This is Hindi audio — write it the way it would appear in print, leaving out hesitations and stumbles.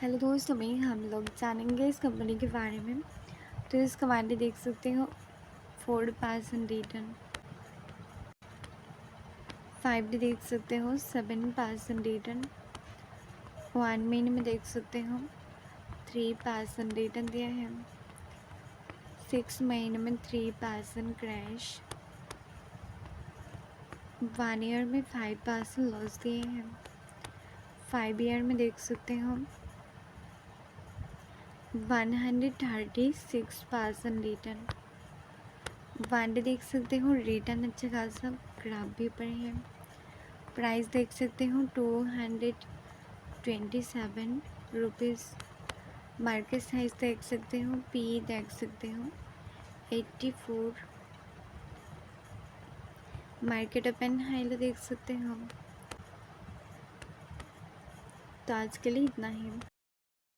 हेलो दोस्तों, में हम लोग जानेंगे इस कंपनी के बारे में। तो इस कमांड देख सकते हो 4% रिटर्न, 5 देख सकते हो 7% रिटर्न, 1 महीने में देख सकते हो 3% रिटर्न दिया है, 6 महीने में 3% क्रैश, 1 ईयर में 5% लॉस दिए हैं, 5 ईयर में देख सकते हो 136% रिटर्न, 1 डे देख सकते हो रिटर्न अच्छा खासा ग्राफ भी ऊपर है, प्राइस देख सकते हो 227 रुपीज़, मार्केट साइज देख सकते हो, पी देख सकते हो 84, मार्केट ओपन हाई देख सकते हो। तो आज के लिए इतना ही।